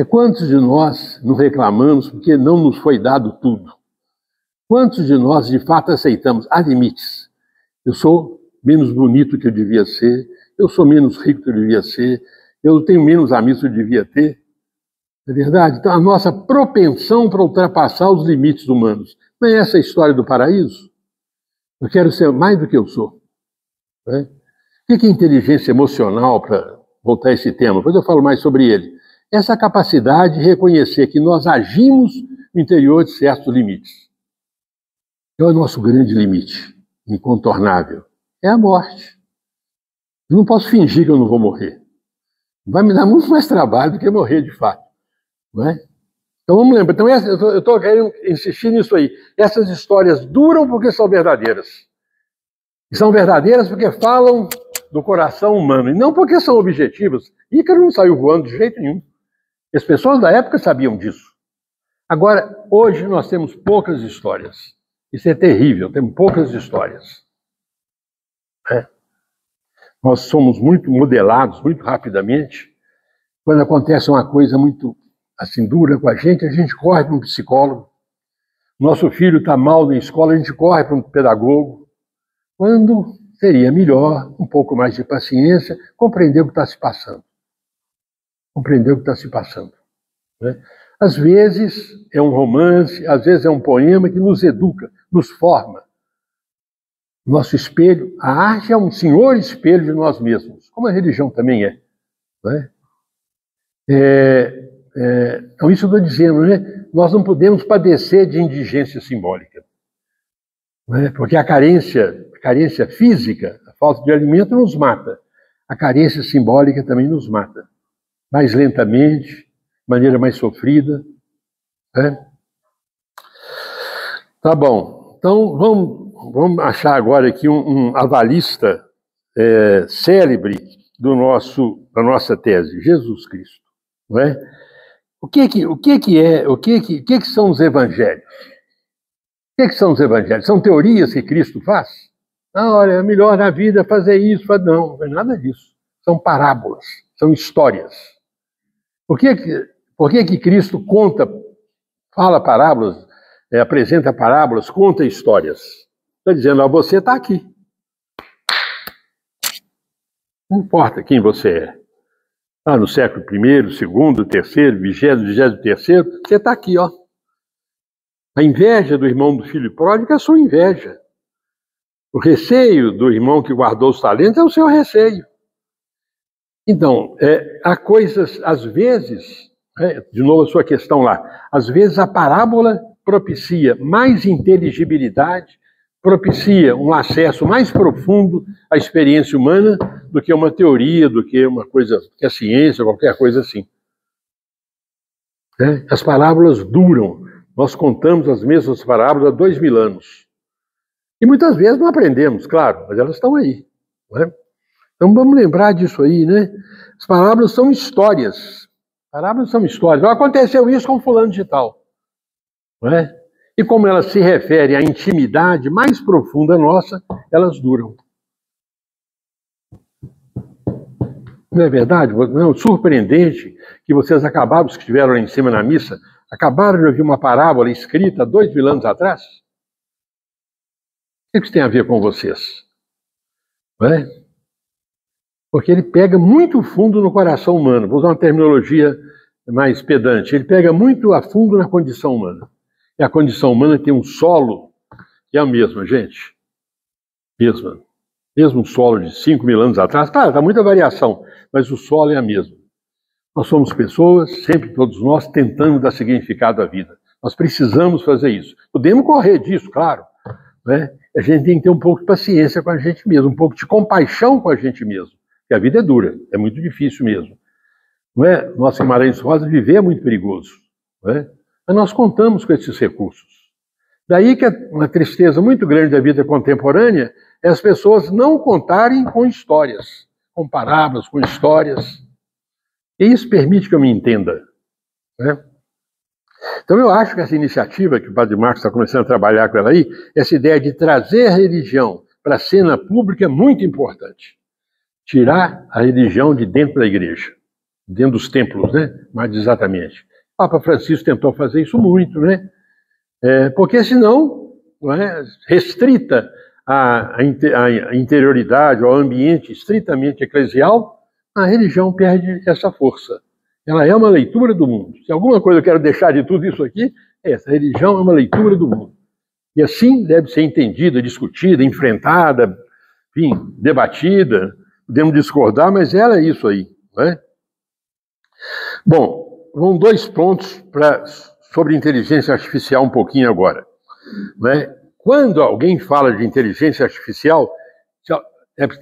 Quantos de nós nos reclamamos porque não nos foi dado tudo? Quantos de nós, de fato, aceitamos? Há limites. Eu sou menos bonito que eu devia ser, eu sou menos rico que eu devia ser, eu tenho menos amigos que eu devia ter. É verdade? Então, a nossa propensão para ultrapassar os limites humanos. Não é essa a história do paraíso? Eu quero ser mais do que eu sou. Né? O que é inteligência emocional, para voltar a esse tema? Depois eu falo mais sobre ele. Essa capacidade de reconhecer que nós agimos no interior de certos limites. É o nosso grande limite, incontornável. É a morte. Eu não posso fingir que eu não vou morrer. Vai me dar muito mais trabalho do que morrer de fato. Não é? Então vamos lembrar. Então, eu estou querendo insistir nisso aí. Essas histórias duram porque são verdadeiras. E são verdadeiras porque falam do coração humano, e não porque são objetivas. Ícaro não saiu voando de jeito nenhum. As pessoas da época sabiam disso. Agora, hoje nós temos poucas histórias. Isso é terrível, temos poucas histórias. Nós somos muito modelados, muito rapidamente. Quando acontece uma coisa muito assim dura com a gente corre para um psicólogo. Nosso filho está mal na escola, a gente corre para um pedagogo. Quando seria melhor, um pouco mais de paciência, compreender o que está se passando. Compreender o que está se passando. Né? Às vezes é um romance, às vezes é um poema que nos educa, nos forma. Nosso espelho, a arte é um senhor espelho de nós mesmos, como a religião também é. Né? Então, isso eu estou dizendo, né? Nós não podemos padecer de indigência simbólica. Né? Porque a carência física, a falta de alimento nos mata. A carência simbólica também nos mata. Mais lentamente, de maneira mais sofrida. Né? Tá bom. Então, vamos achar agora aqui um avalista célebre da nossa tese, Jesus Cristo. Não é? O que são os evangelhos? O que são os evangelhos? São teorias que Cristo faz? Olha, é melhor na vida fazer isso. Não é nada disso. São parábolas, são histórias. Por que Cristo fala parábolas, apresenta parábolas, conta histórias? Está dizendo, você está aqui. Não importa quem você é. No século I, II, III, XX, 23º, você está aqui, ó. A inveja do irmão do filho pródigo é a sua inveja. O receio do irmão que guardou os talentos é o seu receio. Então, há coisas, às vezes, de novo a sua questão lá, às vezes a parábola propicia mais inteligibilidade, propicia um acesso mais profundo à experiência humana do que uma teoria, do que uma coisa, que a ciência, qualquer coisa assim. As parábolas duram. Nós contamos as mesmas parábolas há 2000 anos. E muitas vezes não aprendemos, claro, mas elas estão aí. Não é? Então vamos lembrar disso aí, né? As parábolas são histórias. Parábolas são histórias. Não aconteceu isso com fulano de tal. Não é? E como elas se referem à intimidade mais profunda nossa, elas duram. Não é verdade? Não é surpreendente que vocês acabaram, os que estiveram lá em cima na missa, acabaram de ouvir uma parábola escrita 2000 anos atrás? O que isso tem a ver com vocês? Não é? Porque ele pega muito fundo no coração humano. Vou usar uma terminologia mais pedante. Ele pega muito a fundo na condição humana. E a condição humana tem um solo que é a mesma, gente. Mesmo um solo de 5000 anos atrás. Claro, está muita variação, mas o solo é a mesma. Nós somos pessoas, sempre todos nós, tentando dar significado à vida. Nós precisamos fazer isso. Podemos correr disso, claro. Né? A gente tem que ter um pouco de paciência com a gente mesmo, um pouco de compaixão com a gente mesmo. Porque a vida é dura, é muito difícil mesmo. Não é? Nosso Guimarães Rosa, viver é muito perigoso. Não é? Mas nós contamos com esses recursos. Daí que uma tristeza muito grande da vida contemporânea é as pessoas não contarem com histórias, com parábolas, com histórias. E isso permite que eu me entenda. Né? Então eu acho que essa iniciativa que o Padre Marcos está começando a trabalhar com ela aí, essa ideia de trazer a religião para a cena pública é muito importante. Tirar a religião de dentro da igreja, dentro dos templos, né? Mais exatamente. O Papa Francisco tentou fazer isso muito, né? Porque senão, não é, restrita a interioridade, ao ambiente estritamente eclesial, a religião perde essa força. Ela é uma leitura do mundo. Se alguma coisa eu quero deixar de tudo isso aqui, é essa. A religião é uma leitura do mundo. E assim deve ser entendida, discutida, enfrentada, enfim, debatida. Podemos discordar, mas ela é isso aí. Não é? Bom, vão 2 pontos sobre inteligência artificial um pouquinho agora. Não é? Quando alguém fala de inteligência artificial,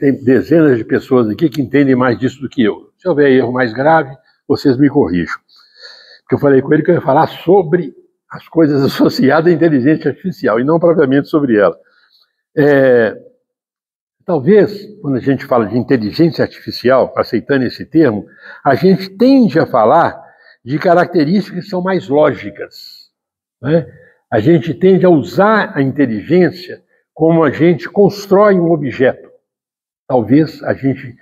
tem dezenas de pessoas aqui que entendem mais disso do que eu. Se houver erro mais grave, vocês me corrijam. Porque eu falei com ele que eu ia falar sobre as coisas associadas à inteligência artificial, e não propriamente sobre ela. Talvez, quando a gente fala de inteligência artificial, aceitando esse termo, a gente tende a falar de características que são mais lógicas. Né? A gente tende a usar a inteligência como a gente constrói um objeto. Talvez a gente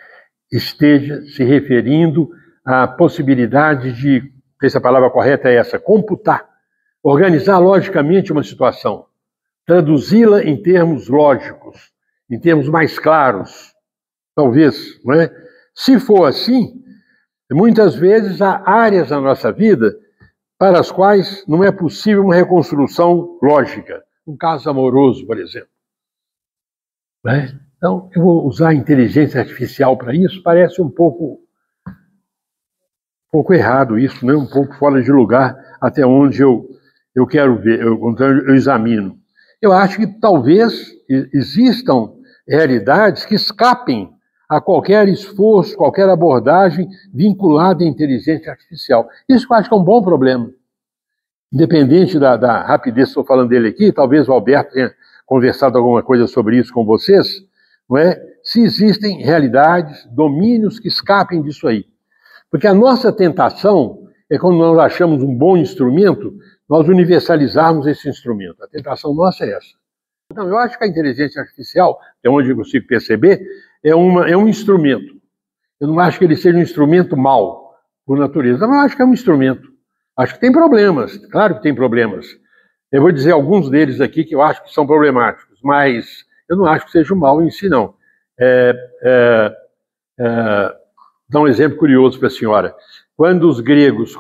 esteja se referindo à possibilidade de, não sei se a palavra correta é essa, computar, organizar logicamente uma situação, traduzi-la em termos lógicos, em termos mais claros, talvez, não é? Se for assim, muitas vezes há áreas na nossa vida para as quais não é possível uma reconstrução lógica. Um caso amoroso, por exemplo. Não é? Então, eu vou usar a inteligência artificial para isso, parece um pouco errado isso, né? Um pouco fora de lugar até onde eu quero ver, eu examino. Eu acho que talvez existam realidades que escapem a qualquer esforço, qualquer abordagem vinculada à inteligência artificial. Isso eu acho que é um bom problema. Independente da rapidez que estou falando dele aqui, talvez o Alberto tenha conversado alguma coisa sobre isso com vocês, não é? Se existem realidades, domínios que escapem disso aí. Porque a nossa tentação é quando nós achamos um bom instrumento, nós universalizarmos esse instrumento. A tentação nossa é essa. Então, eu acho que a inteligência artificial, é onde eu consigo perceber, é um instrumento. Eu não acho que ele seja um instrumento mau, por natureza, mas eu acho que é um instrumento. Acho que tem problemas, claro que tem problemas. Eu vou dizer alguns deles aqui que eu acho que são problemáticos, mas eu não acho que seja um mal em si, não. Dar um exemplo curioso para a senhora. Quando os gregos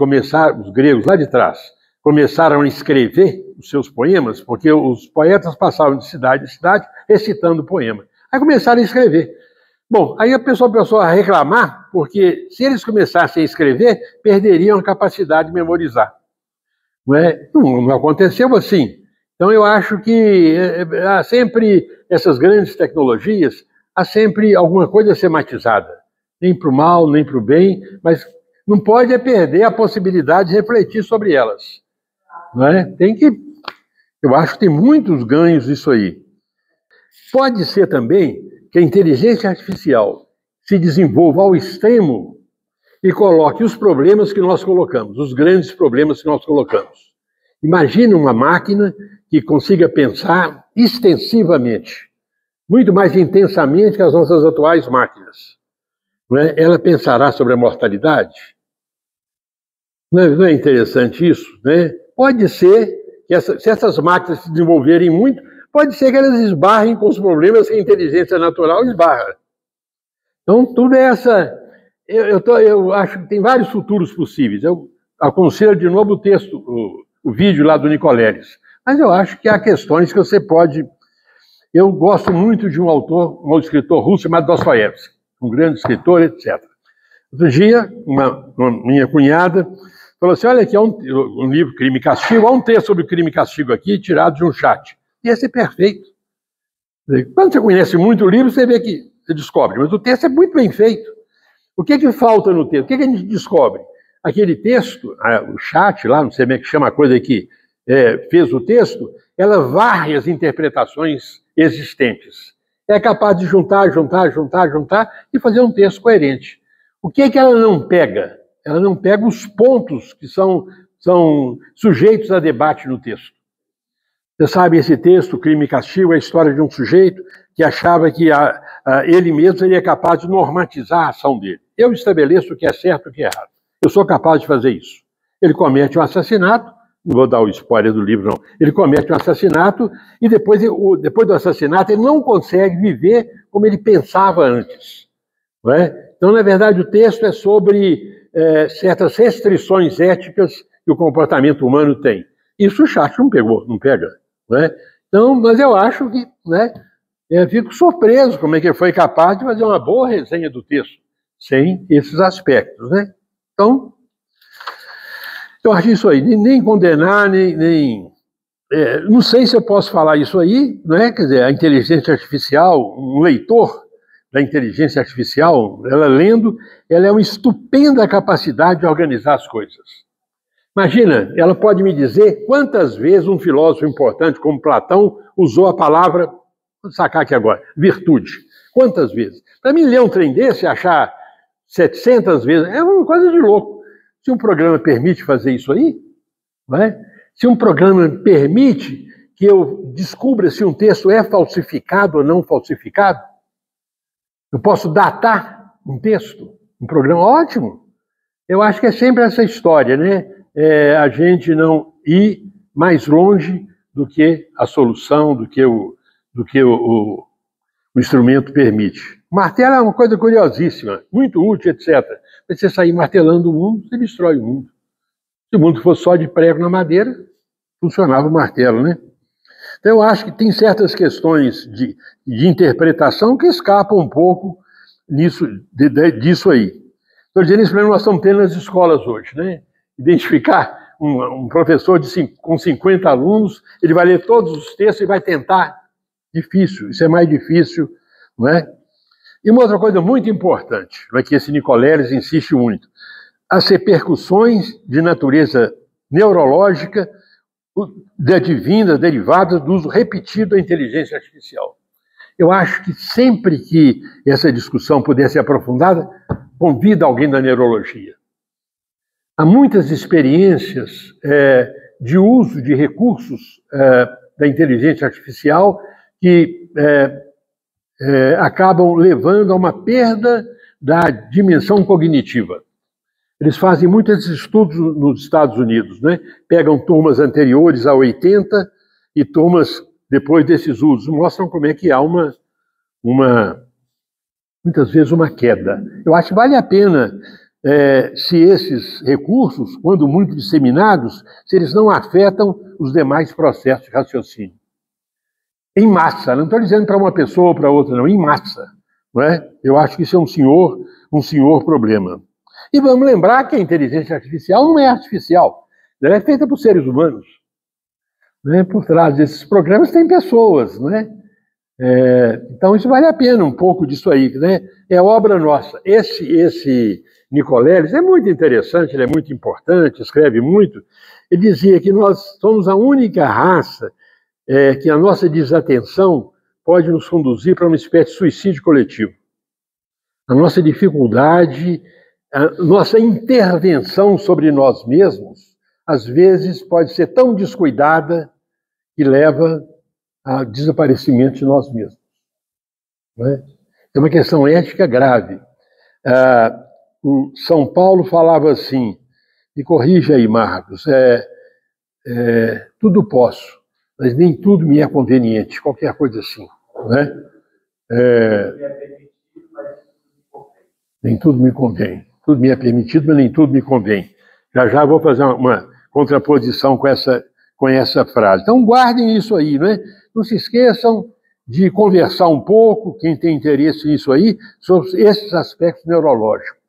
lá de trás, começaram a escrever os seus poemas, porque os poetas passavam de cidade em cidade recitando poema. Aí começaram a escrever. Bom, aí a pessoa começou a reclamar, porque se eles começassem a escrever, perderiam a capacidade de memorizar. Não aconteceu assim. Então eu acho que há sempre essas grandes tecnologias, há sempre alguma coisa sematizada. Nem para o mal, nem para o bem, mas não pode perder a possibilidade de refletir sobre elas. Eu acho que tem muitos ganhos isso aí. Pode ser também que a inteligência artificial se desenvolva ao extremo e coloque os problemas que nós colocamos, os grandes problemas que nós colocamos. Imagine uma máquina que consiga pensar extensivamente, muito mais intensamente que as nossas atuais máquinas. Ela pensará sobre a mortalidade? Não é interessante isso? Pode ser que se essas máquinas se desenvolverem muito, pode ser que elas esbarrem com os problemas que a inteligência natural esbarra. Então, tudo é essa... Eu acho que tem vários futuros possíveis. Eu aconselho de novo o texto, o vídeo lá do Nicoleles. Mas eu acho que há questões que você pode... Eu gosto muito de um autor, um escritor russo chamado Dostoiévski, um grande escritor, etc. Outro dia, uma minha cunhada falou assim, olha aqui, há um livro, Crime e Castigo, há um texto sobre Crime e Castigo aqui, tirado de um chat. Ia ser perfeito. Quando você conhece muito o livro, você vê que você descobre, mas o texto é muito bem feito. O que é que falta no texto? O que é que a gente descobre? Aquele texto, o chat lá, não sei como é que chama a coisa que fez o texto, ela varre as interpretações existentes. É capaz de juntar e fazer um texto coerente. O que é que ela não pega? Ela não pega os pontos que são sujeitos a debate no texto. Você sabe, esse texto, Crime e Castigo, é a história de um sujeito que achava que ele mesmo seria capaz de normatizar a ação dele. Eu estabeleço o que é certo e o que é errado. Eu sou capaz de fazer isso. Ele comete um assassinato, não vou dar o spoiler do livro, não. Ele comete um assassinato e depois do assassinato ele não consegue viver como ele pensava antes. Não é? Então, na verdade, o texto é sobre certas restrições éticas que o comportamento humano tem. Isso o chat não pega. Não é? Então, mas eu acho que, eu fico surpreso como é que ele foi capaz de fazer uma boa resenha do texto, sem esses aspectos, Então, eu acho isso aí, nem condenar, não sei se eu posso falar isso aí, Quer dizer, a inteligência artificial, um leitor da inteligência artificial, ela lendo, ela é uma estupenda capacidade de organizar as coisas. Imagina, ela pode me dizer quantas vezes um filósofo importante como Platão usou a palavra, vou sacar aqui agora, virtude. Quantas vezes? Para mim ler um trem desse e achar 700 vezes, é uma coisa de louco. Se um programa permite fazer isso aí, se um programa permite que eu descubra se um texto é falsificado ou não falsificado, eu posso datar um texto, um programa ótimo. Eu acho que é sempre essa história, a gente não ir mais longe do que a solução, do que o instrumento permite. O martelo é uma coisa curiosíssima, muito útil, etc. Mas você sair martelando o mundo, você destrói o mundo. Se o mundo fosse só de prego na madeira, funcionava o martelo, Então eu acho que tem certas questões de interpretação que escapam um pouco disso aí. Estou dizendo isso porque nós estamos tendo nas escolas hoje, Identificar um professor com 50 alunos, ele vai ler todos os textos e vai tentar. Difícil, isso é mais difícil, E uma outra coisa muito importante, que esse Nicoleles insiste muito, as repercussões de natureza neurológica derivadas do uso repetido da inteligência artificial. Eu acho que sempre que essa discussão puder ser aprofundada, convida alguém da neurologia. Há muitas experiências de uso de recursos da inteligência artificial que acabam levando a uma perda da dimensão cognitiva. Eles fazem muitos estudos nos Estados Unidos, Pegam turmas anteriores a 80 e turmas depois desses usos, mostram como é que há muitas vezes uma queda. Eu acho que vale a pena se esses recursos, quando muito disseminados, se eles não afetam os demais processos de raciocínio. Em massa, não estou dizendo para uma pessoa ou para outra, não, em massa. Não é? Eu acho que isso é um senhor problema. E vamos lembrar que a inteligência artificial não é artificial, ela é feita por seres humanos. Né? Por trás desses programas tem pessoas, né? Então isso vale a pena um pouco disso aí, né? É obra nossa. Esse Nicoleles é muito interessante, ele é muito importante, escreve muito. Ele dizia que nós somos a única raça que a nossa desatenção pode nos conduzir para uma espécie de suicídio coletivo. A nossa dificuldade, a nossa intervenção sobre nós mesmos, às vezes pode ser tão descuidada que leva ao desaparecimento de nós mesmos. Não é? É uma questão ética grave. O São Paulo falava assim, me corrija aí, Marcos, tudo posso, mas nem tudo me é conveniente, qualquer coisa assim. Né? Nem tudo me convém. Tudo me é permitido, mas nem tudo me convém. Já vou fazer uma contraposição com essa frase. Então guardem isso aí, né? Não se esqueçam de conversar um pouco, quem tem interesse nisso aí, sobre esses aspectos neurológicos.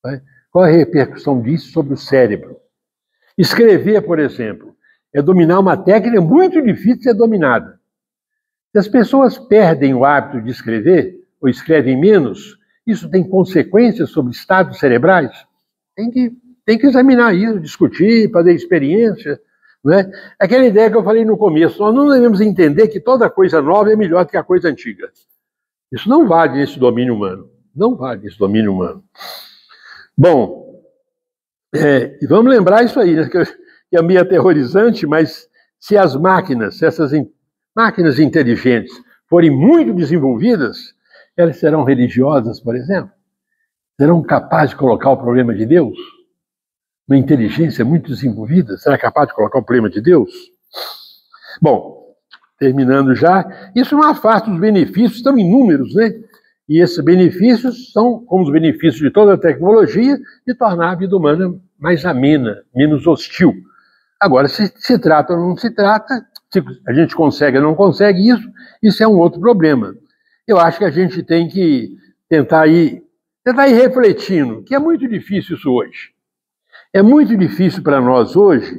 Né? Qual a repercussão disso sobre o cérebro? Escrever, por exemplo, é dominar uma técnica muito difícil de ser dominada. Se as pessoas perdem o hábito de escrever, ou escrevem menos, isso tem consequências sobre estados cerebrais? Tem que examinar isso, discutir, fazer experiência. Né? Aquela ideia que eu falei no começo, nós não devemos entender que toda coisa nova é melhor do que a coisa antiga. Isso não vale nesse domínio humano. Não vale nesse domínio humano. Bom, e vamos lembrar isso aí, né, que é meio aterrorizante, mas se as máquinas, se essas máquinas inteligentes forem muito desenvolvidas, elas serão religiosas, por exemplo? Serão capazes de colocar o problema de Deus? Uma inteligência muito desenvolvida, será capaz de colocar o problema de Deus? Bom, terminando já, isso não afasta os benefícios, estão inúmeros, né? E esses benefícios são, como os benefícios de toda a tecnologia, de tornar a vida humana mais amena, menos hostil. Agora, se trata ou não se trata, se a gente consegue ou não consegue isso é um outro problema. Eu acho que a gente tem que tentar ir refletindo, que é muito difícil isso hoje. É muito difícil para nós hoje,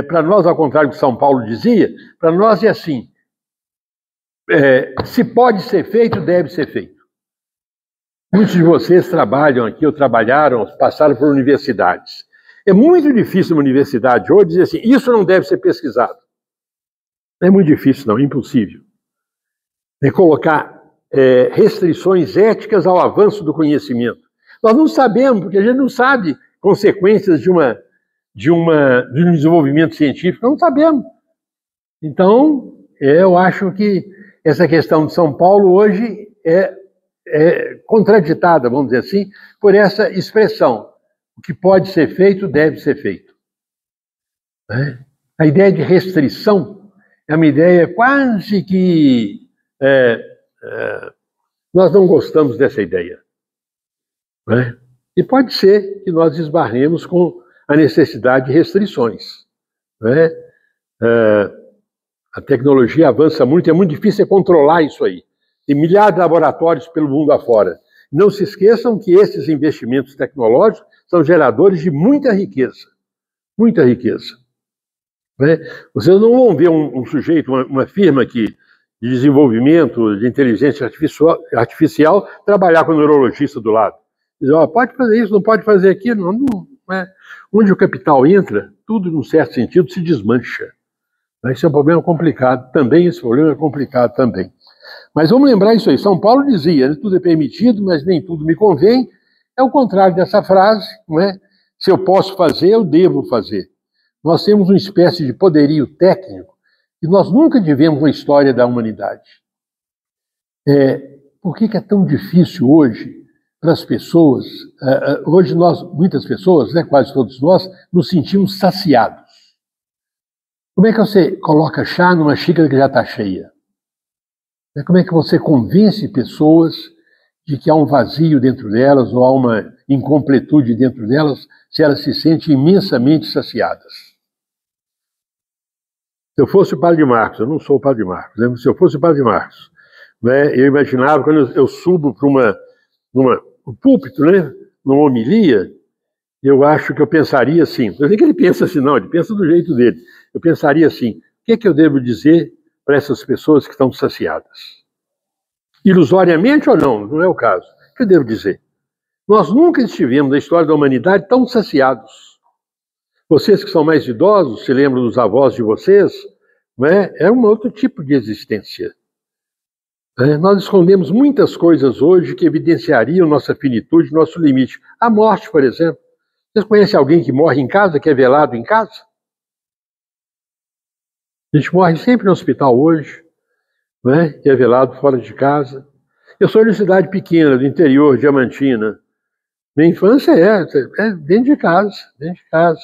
para nós, ao contrário do que São Paulo dizia, para nós é assim, se pode ser feito, deve ser feito. Muitos de vocês trabalham aqui, ou trabalharam, passaram por universidades. É muito difícil uma universidade hoje dizer assim, isso não deve ser pesquisado. Não é muito difícil, não, é impossível. Colocar restrições éticas ao avanço do conhecimento. Nós não sabemos, porque a gente não sabe consequências de um desenvolvimento científico, não sabemos. Então, eu acho que essa questão de São Paulo hoje é contraditada, vamos dizer assim, por essa expressão. O que pode ser feito, deve ser feito. Né? A ideia de restrição é uma ideia quase que... nós não gostamos dessa ideia. Né? E pode ser que nós esbarremos com a necessidade de restrições. Né? A tecnologia avança muito, é muito difícil controlar isso aí. Tem milhares de laboratórios pelo mundo afora. Não se esqueçam que esses investimentos tecnológicos são geradores de muita riqueza. Muita riqueza. Né? Vocês não vão ver um sujeito, uma firma de desenvolvimento de inteligência artificial trabalhar com o neurologista do lado. Diz, pode fazer isso, não pode fazer aquilo. Não, onde o capital entra, tudo, num certo sentido, se desmancha. Esse é um problema complicado também, esse problema é complicado também. Mas vamos lembrar isso aí. São Paulo dizia, né, tudo é permitido, mas nem tudo me convém. É o contrário dessa frase, não é? Se eu posso fazer, eu devo fazer. Nós temos uma espécie de poderio técnico que nós nunca tivemos na história da humanidade. Por que é tão difícil hoje para as pessoas? Hoje muitas pessoas, né, quase todos nós, nos sentimos saciados. Como é que você coloca chá numa xícara que já está cheia? Como é que você convence pessoas de que há um vazio dentro delas ou há uma incompletude dentro delas se elas se sentem imensamente saciadas. Se eu fosse o padre Marcos, eu não sou o padre Marcos, né? Se eu fosse o padre Marcos, né, eu imaginava quando eu subo para um púlpito, né, numa homilia, eu acho que eu pensaria assim, não sei que ele pensa assim não, ele pensa do jeito dele, eu pensaria assim, o que é que eu devo dizer para essas pessoas que estão saciadas? Ilusoriamente ou não? Não é o caso. O que eu devo dizer? Nós nunca estivemos na história da humanidade tão saciados. Vocês que são mais idosos, se lembram dos avós de vocês, não é? É um outro tipo de existência. Nós escondemos muitas coisas hoje que evidenciariam nossa finitude, nosso limite. A morte, por exemplo. Vocês conhecem alguém que morre em casa, que é velado em casa? A gente morre sempre no hospital hoje, né? Que é velado fora de casa. Eu sou de uma cidade pequena, do interior, Diamantina. Minha infância é dentro de casa, dentro de casa.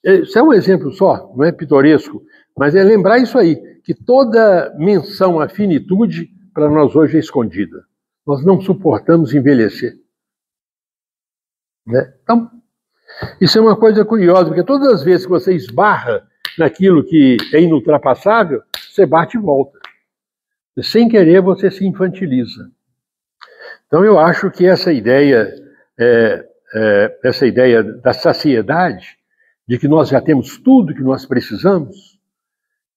Isso é um exemplo só, não é pitoresco, mas é lembrar isso aí, que toda menção à finitude para nós hoje é escondida. Nós não suportamos envelhecer. Né? Então, isso é uma coisa curiosa, porque todas as vezes que você esbarra naquilo que é inultrapassável, você bate e volta. Sem querer, você se infantiliza. Então, eu acho que essa ideia da saciedade, de que nós já temos tudo que nós precisamos,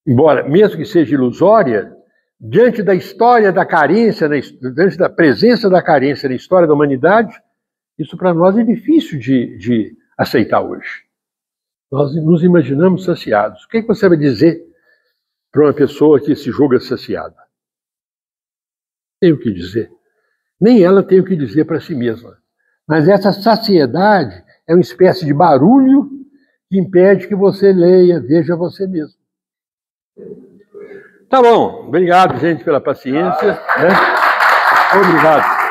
embora, mesmo que seja ilusória, diante da história da carência, diante da presença da carência na história da humanidade, isso para nós é difícil de aceitar hoje. Nós nos imaginamos saciados. O que você vai dizer para uma pessoa que se julga saciada? Tem o que dizer. Nem ela tem o que dizer para si mesma. Mas essa saciedade é uma espécie de barulho que impede que você leia, veja você mesmo. Tá bom. Obrigado, gente, pela paciência. Né? Obrigado.